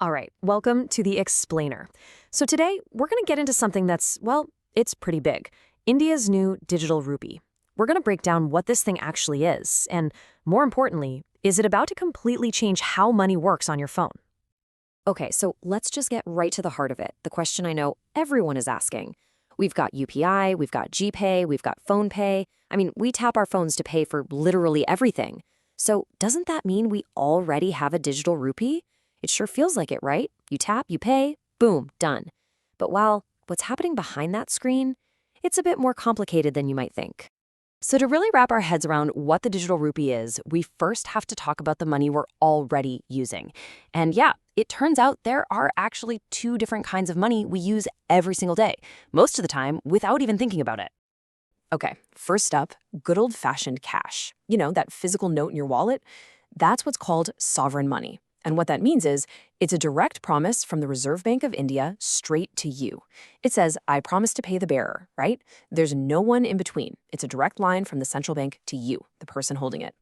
All right, welcome to the Explainer. So today, we're going to get into something that's, well, it's pretty big. India's new Digital Rupee. We're going to break down what this thing actually is, and more importantly, is it about to completely change how money works on your phone? Okay, so let's just get right to the heart of it, the question I know everyone is asking. We've got UPI, we've got GPay, we've got PhonePay. I mean, we tap our phones to pay for literally everything. So doesn't that mean we already have a digital rupee? It sure feels like it, right? You tap, you pay, boom, done. But what's happening behind that screen? It's a bit more complicated than you might think. So to really wrap our heads around what the digital rupee is, we first have to talk about the money we're already using. And yeah, it turns out there are actually two different kinds of money we use every single day, most of the time without even thinking about it. Okay, first up, good old-fashioned cash. You know, that physical note in your wallet? That's what's called sovereign money. And what that means is it's a direct promise from the Reserve Bank of India straight to you. It says, I promise to pay the bearer, right? There's no one in between. It's a direct line from the central bank to you, the person holding it.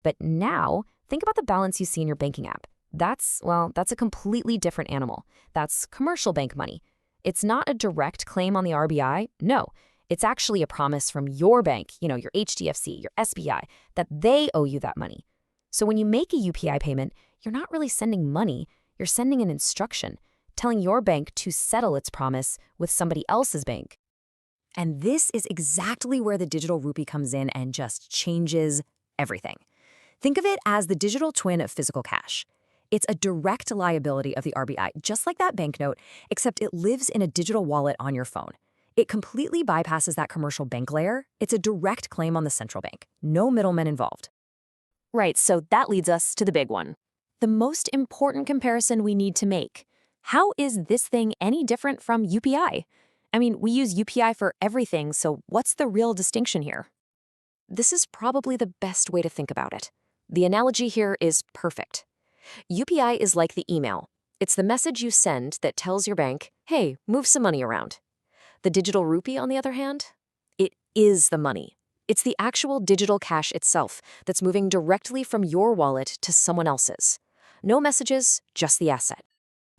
But now, think about the balance you see in your banking app. That's a completely different animal. That's commercial bank money. It's not a direct claim on the RBI. No, it's actually a promise from your bank, your HDFC, your SBI, that they owe you that money. So when you make a UPI payment, you're not really sending money, you're sending an instruction, telling your bank to settle its promise with somebody else's bank. And this is exactly where the digital rupee comes in and just changes everything. Think of it as the digital twin of physical cash. It's a direct liability of the RBI, just like that banknote, except it lives in a digital wallet on your phone. It completely bypasses that commercial bank layer. It's a direct claim on the central bank. No middlemen involved. Right, so that leads us to the big one. The most important comparison we need to make. How is this thing any different from UPI? I mean, we use UPI for everything, so what's the real distinction here? This is probably the best way to think about it. The analogy here is perfect. UPI is like the email. It's the message you send that tells your bank, hey, move some money around. The digital rupee, on the other hand, it is the money. It's the actual digital cash itself that's moving directly from your wallet to someone else's. No messages, just the asset.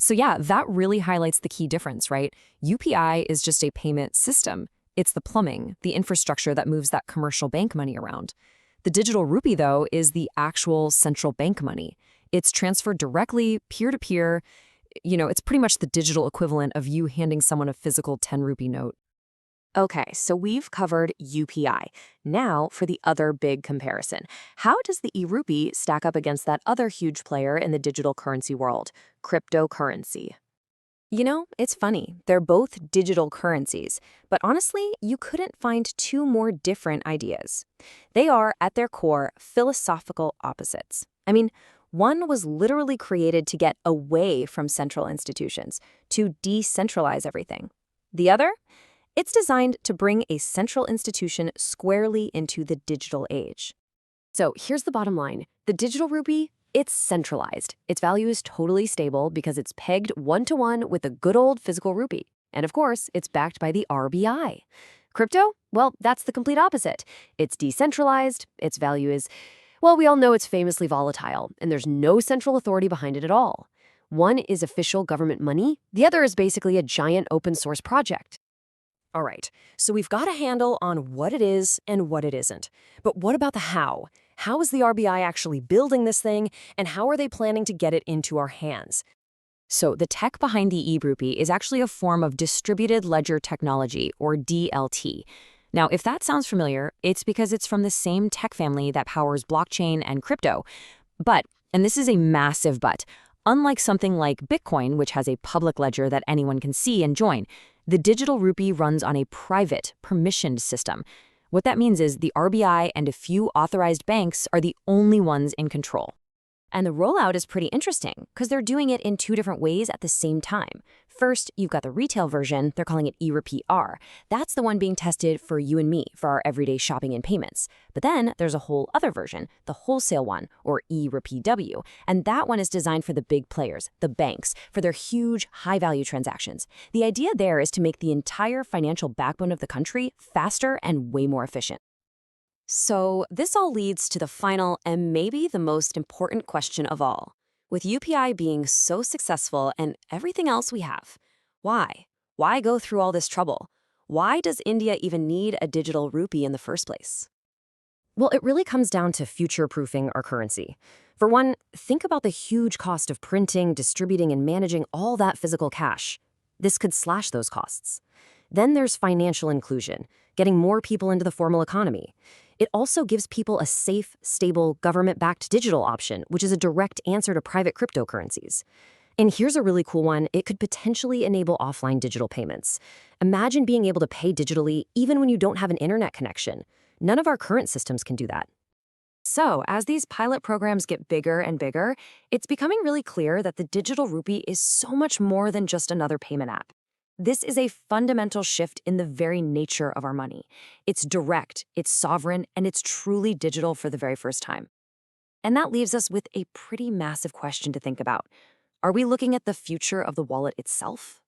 So yeah, that really highlights the key difference, right? UPI is just a payment system. It's the plumbing, the infrastructure that moves that commercial bank money around. The digital rupee, though, is the actual central bank money. It's transferred directly, peer-to-peer. It's pretty much the digital equivalent of you handing someone a physical 10 rupee note. Okay, so we've covered UPI. Now for the other big comparison. How does the e-Rupee stack up against that other huge player in the digital currency world, cryptocurrency? It's funny. They're both digital currencies, but honestly, you couldn't find two more different ideas. They are, at their core, philosophical opposites. I mean, one was literally created to get away from central institutions, to decentralize everything. The other? It's designed to bring a central institution squarely into the digital age. So here's the bottom line. The digital rupee, it's centralized. Its value is totally stable because it's pegged one-to-one with the good old physical rupee. And of course, it's backed by the RBI. Crypto? Well, that's the complete opposite. It's decentralized. Its value is, well, we all know it's famously volatile, and there's no central authority behind it at all. One is official government money. The other is basically a giant open source project. All right, so we've got a handle on what it is and what it isn't. But what about the how? How is the RBI actually building this thing, and how are they planning to get it into our hands? So the tech behind the e-Rupee is actually a form of distributed ledger technology, or DLT. Now, if that sounds familiar, it's because it's from the same tech family that powers blockchain and crypto. But, and this is a massive but, unlike something like Bitcoin, which has a public ledger that anyone can see and join, the digital rupee runs on a private, permissioned system. What that means is the RBI and a few authorized banks are the only ones in control. And the rollout is pretty interesting because they're doing it in two different ways at the same time. First, you've got the retail version, they're calling it e-Rupee R. That's the one being tested for you and me, for our everyday shopping and payments. But then there's a whole other version, the wholesale one, or e-Rupee W. And that one is designed for the big players, the banks, for their huge, high-value transactions. The idea there is to make the entire financial backbone of the country faster and way more efficient. So this all leads to the final and maybe the most important question of all. With UPI being so successful and everything else we have, why? Why go through all this trouble? Why does India even need a digital rupee in the first place? Well, it really comes down to future-proofing our currency. For one, think about the huge cost of printing, distributing, and managing all that physical cash. This could slash those costs. Then there's financial inclusion, getting more people into the formal economy. It also gives people a safe, stable, government-backed digital option, which is a direct answer to private cryptocurrencies. And here's a really cool one. It could potentially enable offline digital payments. Imagine being able to pay digitally even when you don't have an internet connection. None of our current systems can do that. So, as these pilot programs get bigger and bigger, it's becoming really clear that the digital rupee is so much more than just another payment app. This is a fundamental shift in the very nature of our money. It's direct, it's sovereign, and it's truly digital for the very first time. And that leaves us with a pretty massive question to think about. Are we looking at the future of the wallet itself?